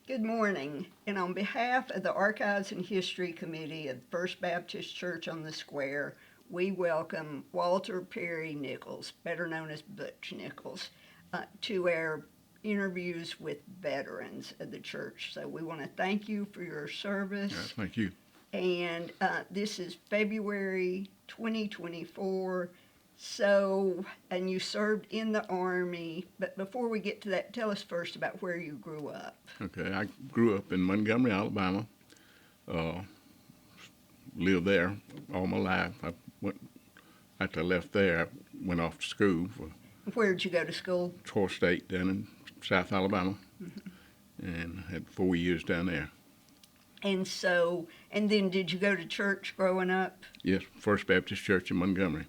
Good morning, and on behalf of the Archives and History Committee of First Baptist Church on the Square, we welcome Walter Perry Nichols, better known as Butch Nichols, to our interviews with veterans of the church. So we want to thank you for your service. Yeah, thank you. And this is February 2024. So, and you served in the Army, but before we get to that, tell us first about where you grew up. Okay, I grew up in Montgomery, Alabama. Lived there all my life. After I left there, I went off to school for Where did you go to school? Troy State down in South Alabama, and had 4 years down there. And so, and then did you go to church growing up? Yes, First Baptist Church in Montgomery.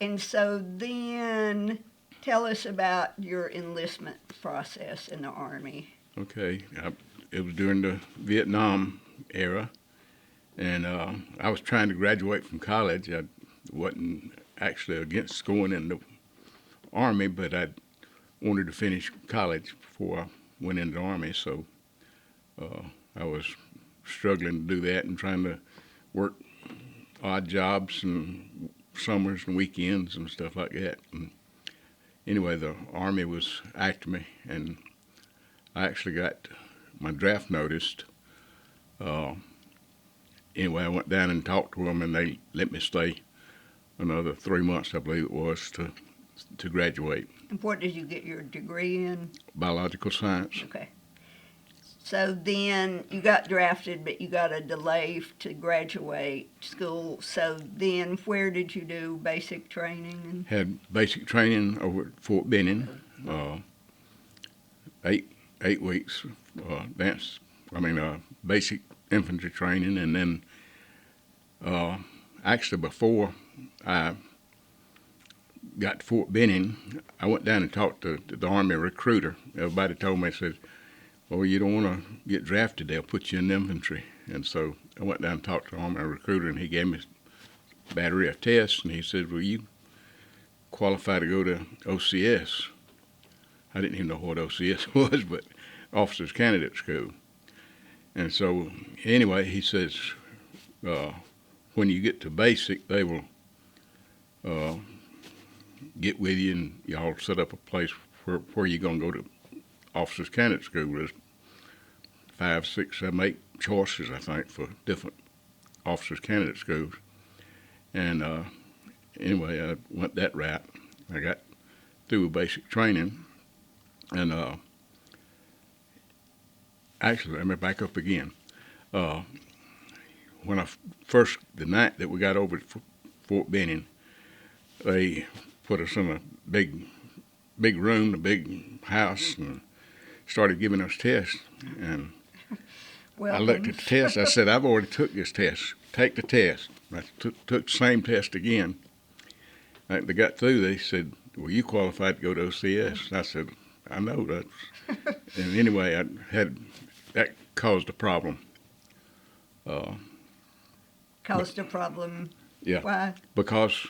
And so then tell us about your enlistment process in the Army. Okay, it was during the Vietnam era, and I was trying to graduate from college. I wasn't actually against going in the Army, but I wanted to finish college before I went into the Army, so I was struggling to do that and trying to work odd jobs and summers and weekends and stuff like that. And anyway, the Army was after me, and I actually got my draft noticed. Anyway, I went down and talked to them, and they let me stay another 3 months, I believe it was, to graduate. And what did you get your degree in? Biological science. Okay. So then you got drafted, but you got a delay to graduate school. So then where did you do basic training? Had basic training over at Fort Benning, 8 weeks, basic infantry training, and then actually before I got to Fort Benning, I went down and talked to the Army recruiter. Everybody told me, said, well, you don't want to get drafted, they'll put you in the infantry. And so I went down and talked to the Army recruiter, and he gave me a battery of tests, and he said, well, you qualify to go to OCS. I didn't even know what OCS was, but Officers Candidate School. And so anyway, he says, when you get to basic, they will get with you, and y'all set up a place where you're going to go to Officers Candidate School. There's 5, 6, 7, 8 choices, I think, for different Officers Candidate Schools. And anyway, I went that route. I got through with basic training, and actually, let me back up again. When the night that we got over to Fort Benning, they put us in a big room, a big house, and started giving us tests. And I looked at the test. I said, I've already took this test. Take the test. I took the same test again. They got through. They said, well, you qualified to go to OCS. I said, I know that. And anyway, that caused a problem. Caused a problem? Yeah. Why? Because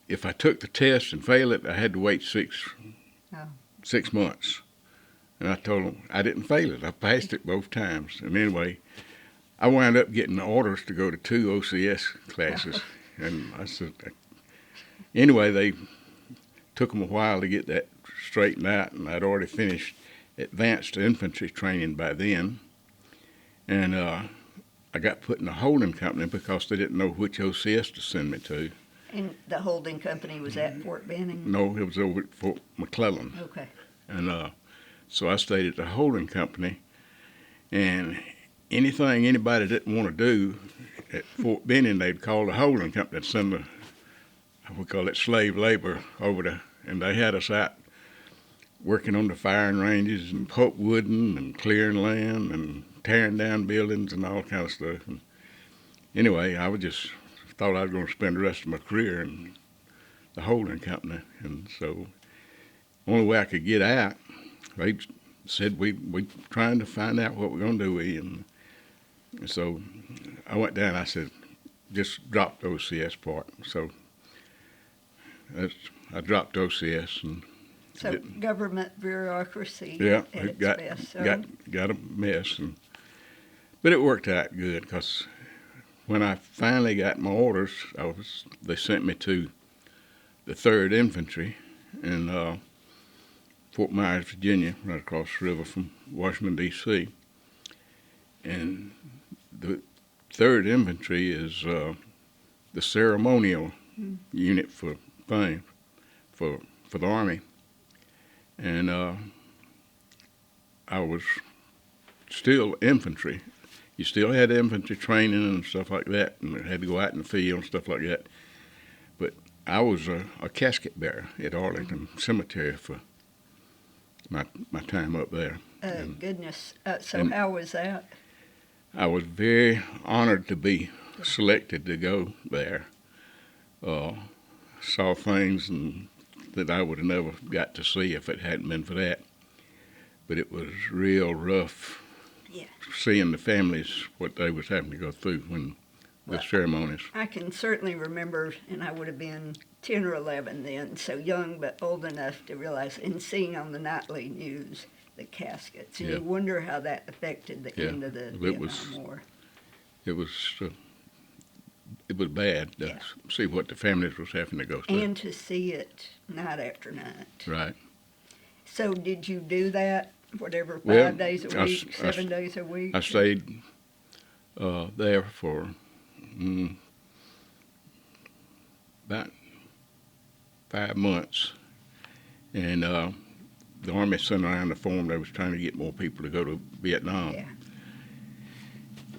if I took the test and failed it, I had to wait 6 months. And I told them I didn't fail it. I passed it both times. And anyway, I wound up getting orders to go to 2 OCS classes. And I said, anyway, they took them a while to get that straightened out, and I'd already finished advanced infantry training by then. And I got put in a holding company because they didn't know which OCS to send me to. And the holding company was at Fort Benning? No, it was over at Fort McClellan. Okay. And so I stayed at the holding company, and anything anybody didn't want to do at Fort Benning, they'd call the holding company and send we call it slave labor over there. And they had us out working on the firing ranges and pulpwooding and clearing land and tearing down buildings and all kind of stuff. And anyway, I just thought I was going to spend the rest of my career in the holding company. And so the only way I could get out, they said we trying to find out what we're going to do with you. And so I went down, I said, just drop the OCS part. So I dropped OCS, and So government bureaucracy Yeah, at it its got best. So, got a mess, but it worked out good because when I finally got my orders, they sent me to the 3rd Infantry in Fort Myers, Virginia, right across the river from Washington, D.C. And the 3rd Infantry is the ceremonial unit for things for the Army. And I was still infantry. You still had infantry training and stuff like that, and had to go out in the field and stuff like that. But I was a casket bearer at Arlington Cemetery for my time up there. goodness. So how was that? I was very honored to be selected to go there. Saw things that I would have never got to see if it hadn't been for that. But it was real rough seeing the families, what they was having to go through when the ceremonies. I can certainly remember, and I would have been 10 or 11 then, so young but old enough to realize, and seeing on the nightly news the caskets. And you wonder how that affected the end of the Vietnam War. It was bad to see what the families was having to go through. And to see it night after night. Right. So did you do that, whatever, 5 days a week, 7 days a week? I stayed there for about 5 months. And the Army sent around the form they was trying to get more people to go to Vietnam. Yeah.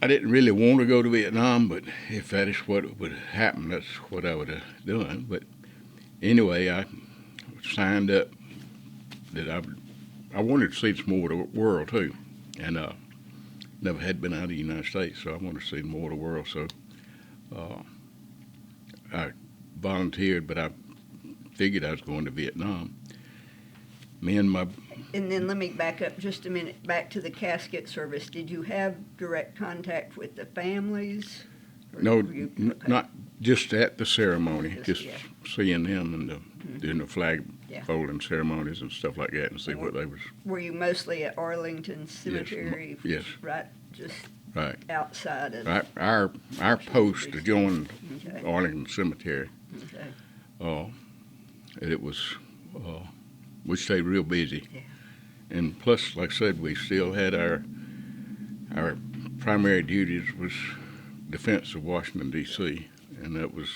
I didn't really want to go to Vietnam, but if that is what would happen, that's what I would have done. But anyway, I signed up that I wanted to see some more of the world too, and never had been out of the United States, so I wanted to see more of the world. So I volunteered, but I figured I was going to Vietnam. And then let me back up just a minute, back to the casket service. Did you have direct contact with the families? No, not just at the ceremony, just seeing them and doing the flag folding ceremonies and stuff like that, and see what they was. Were you mostly at Arlington Cemetery? Yes. Right, just right outside of. Right, our post adjoined Arlington Cemetery. Okay. And it was. We stayed real busy. Yeah. And plus, like I said, we still had our primary duties was defense of Washington, D.C., and that was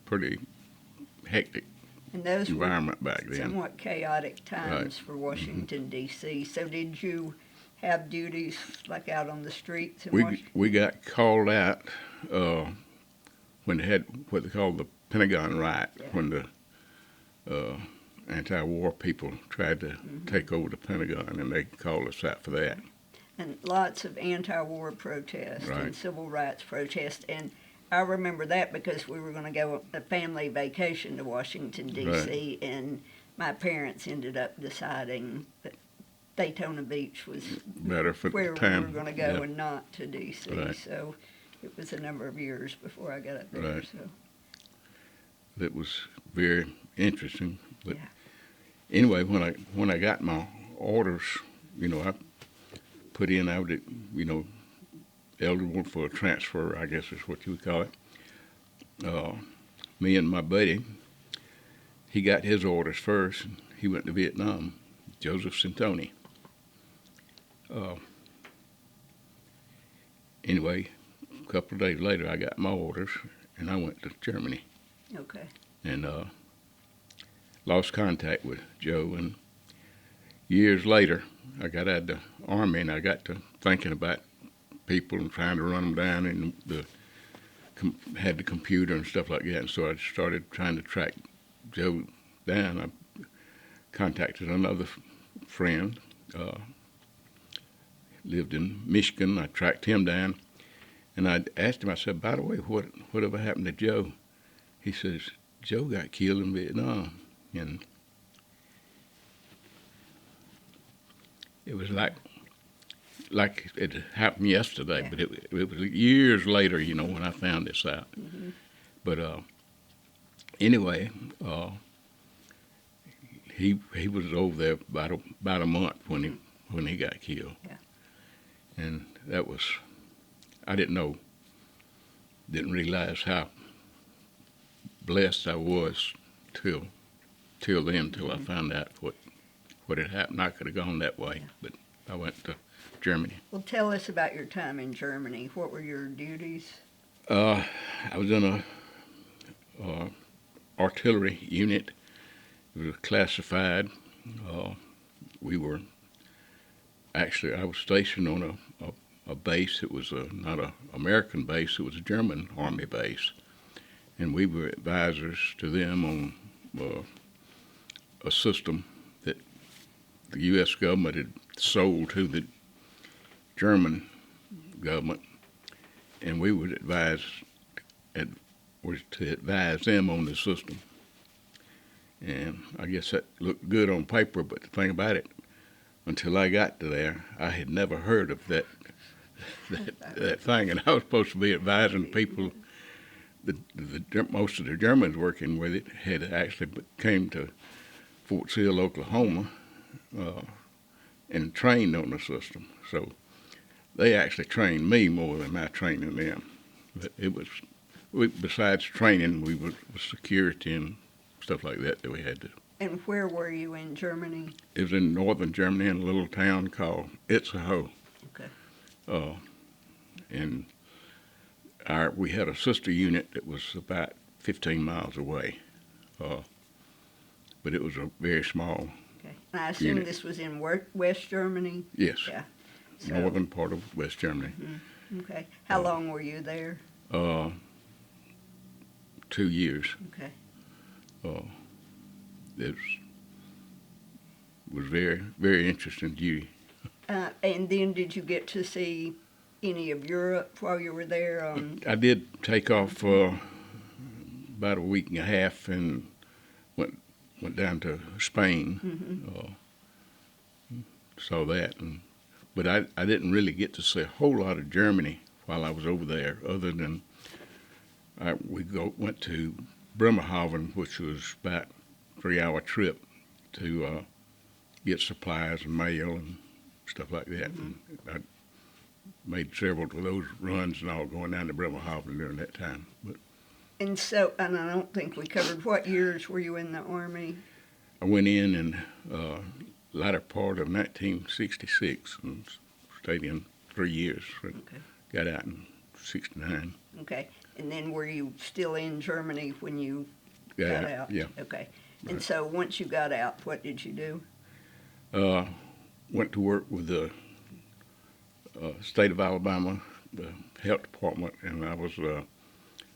pretty hectic and those environment back then. Somewhat chaotic times for Washington, D.C. So did you have duties like out on the streets in Washington? We got called out when they had what they called the Pentagon riot, when the anti-war people tried to take over the Pentagon, and they called us out for that. And lots of anti-war protests and civil rights protests. And I remember that because we were going to go on a family vacation to Washington, D.C., and my parents ended up deciding that Daytona Beach was better for where the time. we were going to go and not to D.C. Right. So it was a number of years before I got up there. Right. So. That was very interesting. But anyway, when I got my orders, I put in I would, eligible for a transfer, I guess is what you would call it. Me and my buddy, he got his orders first, and he went to Vietnam, Joseph Santoni. Anyway, a couple of days later, I got my orders, and I went to Germany. Okay. And lost contact with Joe, and years later, I got out of the Army, and I got to thinking about people and trying to run them down, and had the computer and stuff like that, and so I started trying to track Joe down. I contacted another friend, lived in Michigan. I tracked him down, and I asked him, I said, by the way, whatever happened to Joe? He says, Joe got killed in Vietnam. And it was like it happened yesterday, but it was years later, when I found this out. But anyway, he was over there about a month when he got killed. Yeah. And that was, I didn't realize how blessed I was till then, till I found out what had happened. I could have gone that way, but I went to Germany. Well, tell us about your time in Germany. What were your duties? I was in a artillery unit. It was classified. We were actually, I was stationed on a base. It was not an American base. It was a German Army base, and we were advisors to them on a system that the U.S. government had sold to the German government, and we would advise them on the system. And I guess that looked good on paper, but the thing about it, until I got to there, I had never heard of that thing, and I was supposed to be advising people. Most of the Germans working with it had actually came to Fort Sill, Oklahoma, and trained on the system. So they actually trained me more than I training them. But it was, besides training, we was security and stuff like that we had to. And where were you in Germany? It was in northern Germany in a little town called Itzehoe. Okay. And we had a sister unit that was about 15 miles away. But it was a very small. Okay. And I assume unit. this was in West Germany? Yes. Yeah. So, Northern part of West Germany. okay. How long were you there? 2 years. Okay. It was very, very interesting duty. And then did you get to see any of Europe while you were there? I did take off about a week and a half and went down to Spain. Saw that, but I didn't really get to see a whole lot of Germany while I was over there, other than went to Bremerhaven, which was about a 3-hour trip to get supplies and mail and stuff like that. And I made several of those runs and all going down to Bremerhaven during that time. But And I don't think we covered, what years were you in the Army? I went in latter part of 1966 and stayed in 3 years. Okay. Got out in 69. Okay. And then were you still in Germany when you got out? Yeah. Okay. And so once you got out, what did you do? Went to work with the state of Alabama, the health department, and I was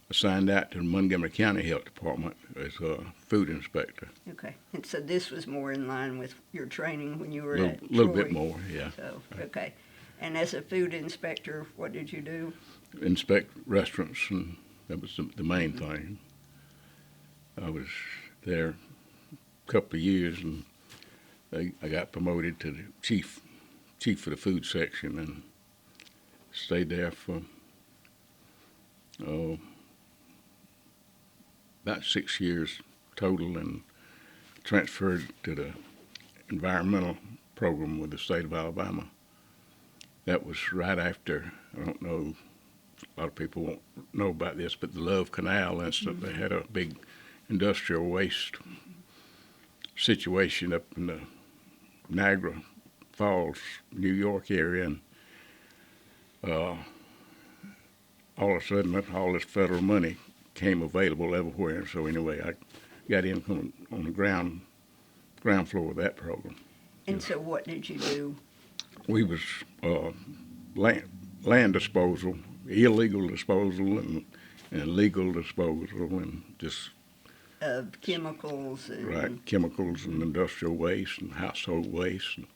assigned out to the Montgomery County Health Department as a food inspector. Okay. And so this was more in line with your training when you were A at little Troy? bit more, yeah. So, okay. And as a food inspector, what did you do? Inspect restaurants, and that was the main thing. I was there a couple of years, and I got promoted to the chief of the food section, and stayed there for about 6 years total, and transferred to the environmental program with the state of Alabama. That was right after, I don't know, a lot of people won't know about this, but the Love Canal incident. They had a big industrial waste situation up in the Niagara Falls, New York area, and all of a sudden all this federal money came available everywhere. And so anyway, I got in on the ground floor of that program. And so what did you do? We was land disposal, illegal disposal, and legal disposal, and just Of chemicals and... right, chemicals and industrial waste and household waste and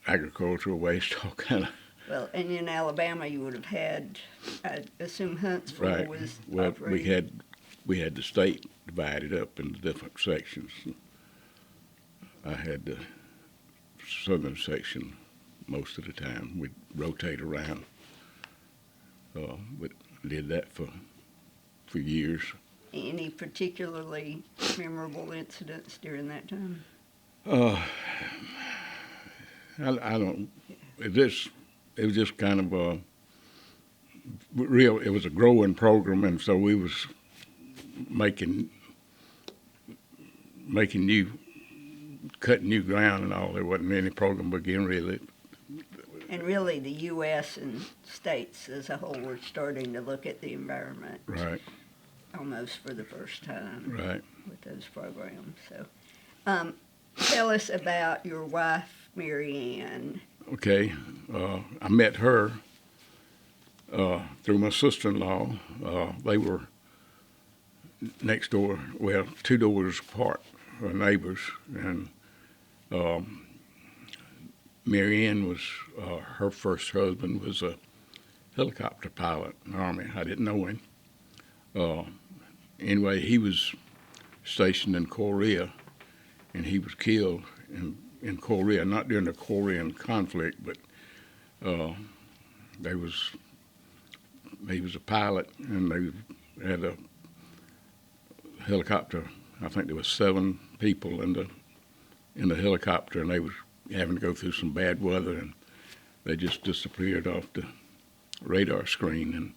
agricultural waste, all kind of. Well, and in Alabama you would have had, I assume Huntsville Right. was Well, operating. we had the state divided up into different sections. I had the southern section most of the time. We'd rotate around. But did that for years. Any particularly memorable incidents during that time? Uh, I don't. It was just kind of a real. It was a growing program, and so we was making cutting new ground and all. There wasn't any program begin really. And really, the U.S. and states as a whole were starting to look at the environment Right. almost for the first time Right. with those programs. So, tell us about your wife, Mary Ann. Okay. I met her through my sister-in-law. They were next door, well, 2 doors apart, neighbors, and Mary Ann was her first husband was a helicopter pilot in the Army. I didn't know him. Anyway, he was stationed in Korea, and he was killed in Korea, not during the Korean conflict, but he was a pilot, and they had a helicopter. I think there was 7 people in the helicopter, and they was having to go through some bad weather, and they just disappeared off the radar screen,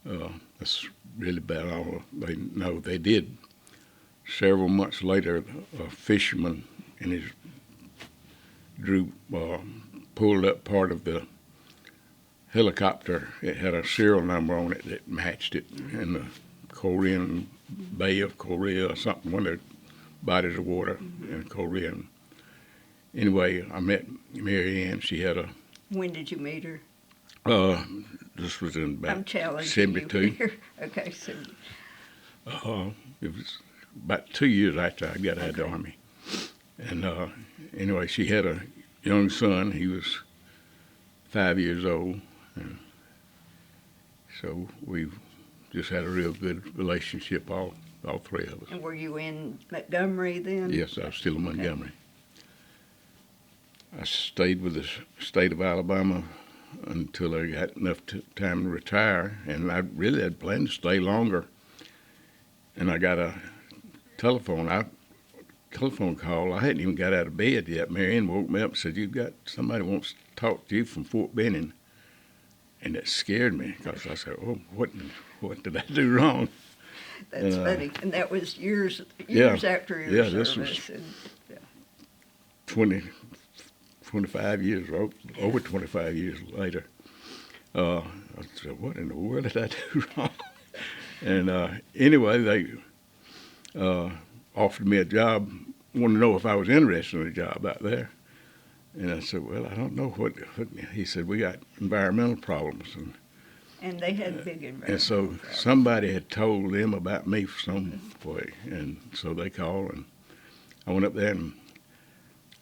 and that's really about all they know. They did. Several months later, a fisherman and his pulled up part of the helicopter. It had a serial number on it that matched it in the Korean Bay of Korea or something, one of the bodies of water in Korea. Anyway, I met Mary Ann. She had When did you meet her? this was in I'm about challenging 72. you here. Okay, so It was about 2 years after I got out of the Army. And anyway, she had a young son. He was 5 years old. And so we just had a real good relationship, all 3 of us. and were you in Montgomery then? Yes, I was still in Montgomery. I stayed with the state of Alabama until I got enough time to retire, and I really had planned to stay longer. And I got a telephone call. I hadn't even got out of bed yet. Mary Ann woke me up and said, somebody wants to talk to you from Fort Benning. And it scared me because I said, oh, what did I do wrong? That's funny. And that was years Yeah. after your Yeah, service. this was- and, 25 years, over 25 years later. I said, what in the world did I do wrong? And anyway, they offered me a job, wanted to know if I was interested in a job out there. And I said, well, I don't know what he said, we got environmental problems. and they had big environmental And so problems. somebody had told them about me some way. And so they called, and I went up there, and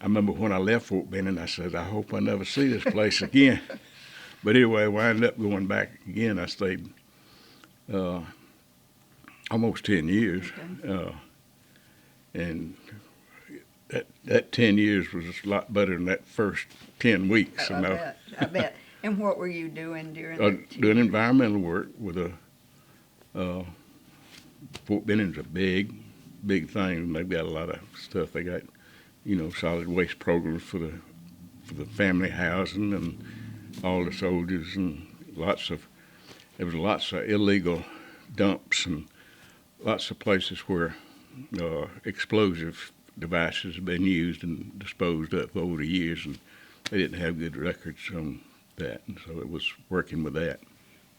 I remember when I left Fort Benning, I said, I hope I never see this place again. But anyway, when I ended up going back again, I stayed almost 10 years. Okay. And that 10 years was a lot better than that first 10 weeks. I bet. And what were you doing during that? Doing environmental work with Fort Benning's a big thing. They've got a lot of stuff. They got, solid waste programs for the family housing and all the soldiers, and there was lots of illegal dumps and lots of places where explosive devices have been used and disposed of over the years, and they didn't have good records on that, and so it was working with that.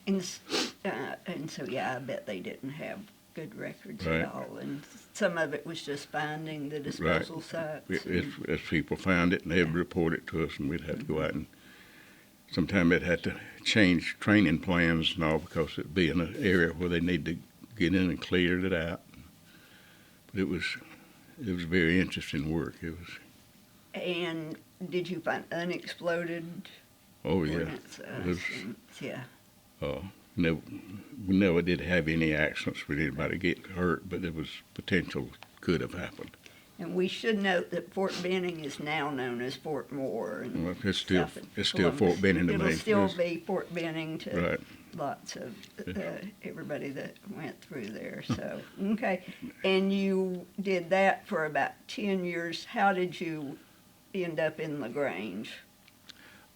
And so, yeah, I bet they didn't have good records Right. at all. And some of it was just finding the disposal sites. As people found it, and they'd report it to us, and we'd have to go out, and sometimes they'd have to change training plans and all because it'd be in an area where they need to get in and clear it out. But it was very interesting work. It was. And did you find unexploded Oh yeah. ordnance? It was, Yeah. we never did have any accidents with anybody get hurt, but there was potential could have happened. And we should note that Fort Benning is now known as Fort Moore. And Well, it's still south of Fort Columbus. Benning to me. It'll still It's- be Fort Benning to Right. lots of everybody that went through there. So, okay. And you did that for about 10 years. How did you end up in LaGrange?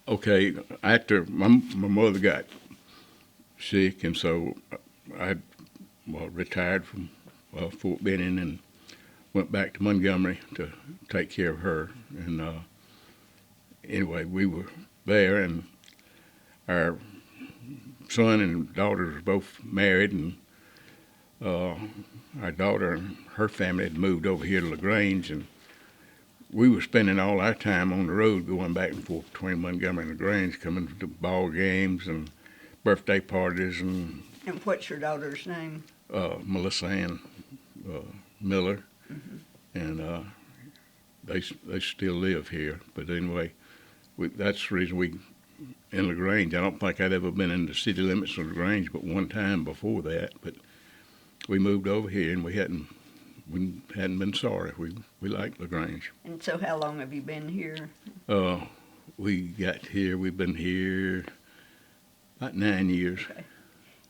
Okay, after my mother got sick, and so I retired from Fort Benning and went back to Montgomery to take care of her. And anyway, we were there, and our son and daughter were both married, and our daughter and her family had moved over here to LaGrange, and we were spending all our time on the road going back and forth between Montgomery and LaGrange, coming to ball games and birthday parties. And what's your daughter's name? Melissa Ann Miller, and they still live here. But anyway, that's the reason we in LaGrange. I don't think I'd ever been in the city limits of LaGrange but one time before that. But we moved over here, and we hadn't been sorry. We liked LaGrange. And so how long have you been here? We've been here about 9 years. Okay.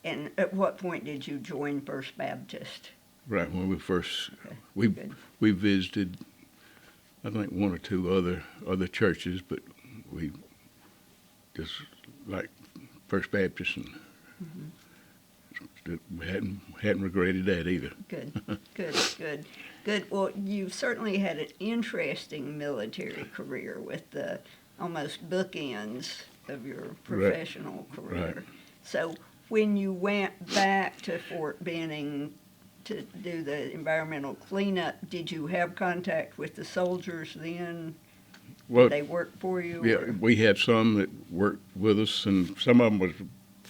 And at what point did you join First Baptist? Right when we first, Okay. we visited, I think, one or two other churches, but we just like First Baptist, and we hadn't regretted that either. Good. Well, you've certainly had an interesting military career with the almost bookends of your professional career. Right. So when you went back to Fort Benning to do the environmental cleanup, did you have contact with the soldiers then? Well, did they work for you? Yeah, or? we had some that worked with us, and some of them was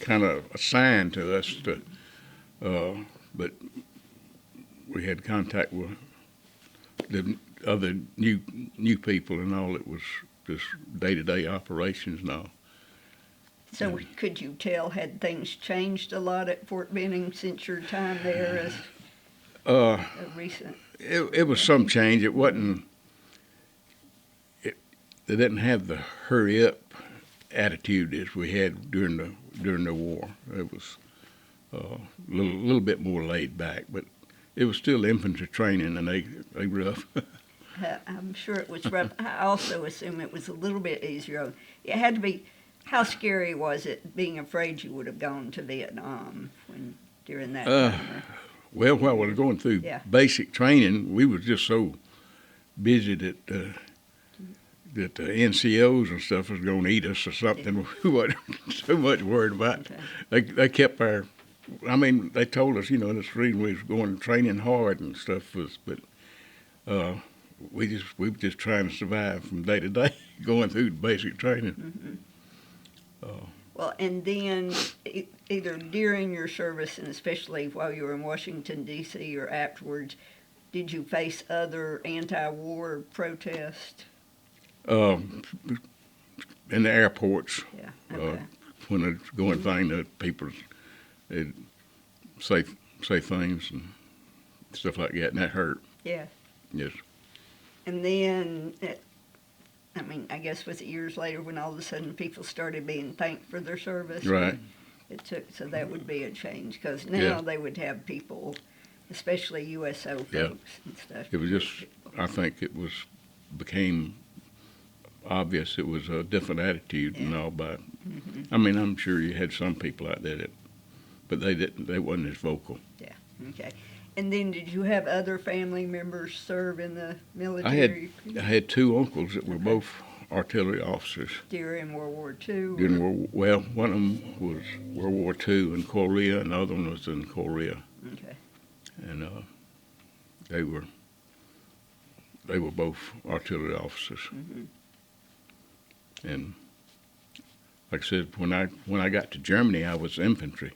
kind of assigned to us but we had contact with the other new people and all. It was just day-to-day operations and all. So could you tell, had things changed a lot at Fort Benning since your time there as a recent? It was some change. It wasn't. They didn't have the hurry up attitude as we had during the war. It was a little bit more laid back, but it was still infantry training, and they rough. I'm sure it was rough. I also assume it was a little bit easier. It had to be. How scary was it being afraid you would have gone to Vietnam during that time? Well, while we were going through basic training, we were just so busy that the NCOs and stuff was going to eat us or something. We wasn't so much worried about. Okay. They kept our. I mean, they told us, that's the reason we was going training hard and stuff but we were just trying to survive from day to day, going through the basic training. Well, and then either during your service, and especially while you were in Washington, D.C., or afterwards, did you face other anti-war protests? In the airports. Yeah. Okay. When they're going thing that people they'd say things and stuff like that, and that hurt. Yeah. Yes. And then, I guess was it years later when all of a sudden people started being thanked for their service? Right. So that would be a change, because now they would have people, especially USO folks and stuff. It was just, I think became obvious it was a different attitude and all, but I'm sure you had some people out there but they wasn't as vocal. Yeah, okay. And then did you have other family members serve in the military? I had two uncles that were both artillery officers. During World War II? One of them was World War II in Korea, and the other one was in Korea. Okay. And they were both artillery officers. And like I said, when I got to Germany, I was infantry,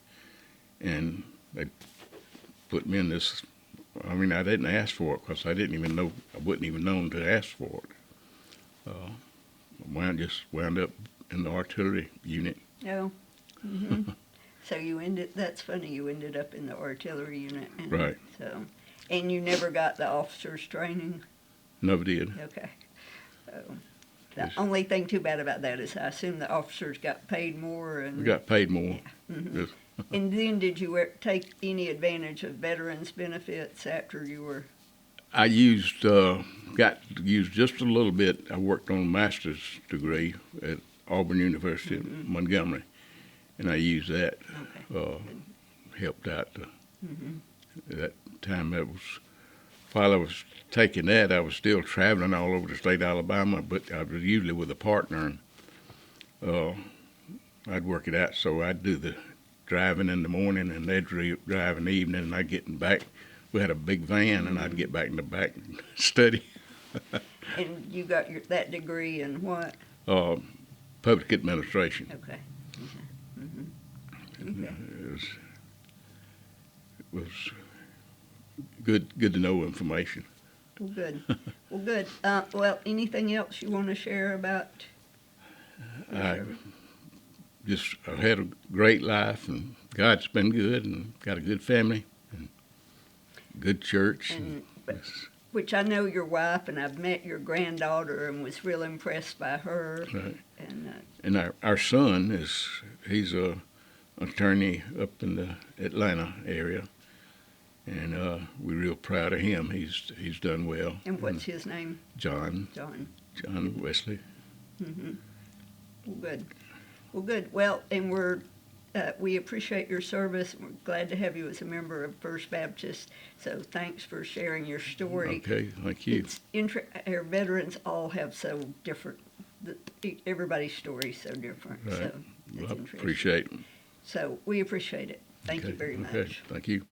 and they put me in this. I didn't ask for it because I wouldn't even known to ask for it. Wound up in the artillery unit. Oh. So that's funny, you ended up in the artillery unit. Right. So, and you never got the officers training? Never did. Okay. The Yes. only thing too bad about that is I assume the officers got paid more and. We got paid more. Mhm. Yes. And then did you take any advantage of veterans benefits after you were? I got to use just a little bit. I worked on a master's degree at Auburn University in Montgomery, and I used that. Okay. Helped out Mm-hmm. that time. While I was taking that, I was still traveling all over the state of Alabama, but I was usually with a partner, and I'd work it out. So I'd do the driving in the morning, and they'd drive in the evening, and I'd get back. We had a big van, and I'd get back in the back and study. And you got that degree in what? Public administration. Okay. Mm-hmm. Okay. It was good to know information. Well, good. Well, good. Well, anything else you want to share about? I had a great life, and God's been good, and got a good family, and good church. Which I know your wife, and I've met your granddaughter, and was real impressed by her. Right. And our son he's a attorney up in the Atlanta area, and we're real proud of him. He's done well. And what's his name? John Wesley. Mm-hmm. Well, good. Well, good. Well, and we appreciate your service. We're glad to have you as a member of First Baptist. So thanks for sharing your story. Okay, thank you. Our veterans all have so different. Everybody's story is so different. Right. So Well, it's I interesting. appreciate it. So we appreciate it. Thank you very much. Okay, thank you.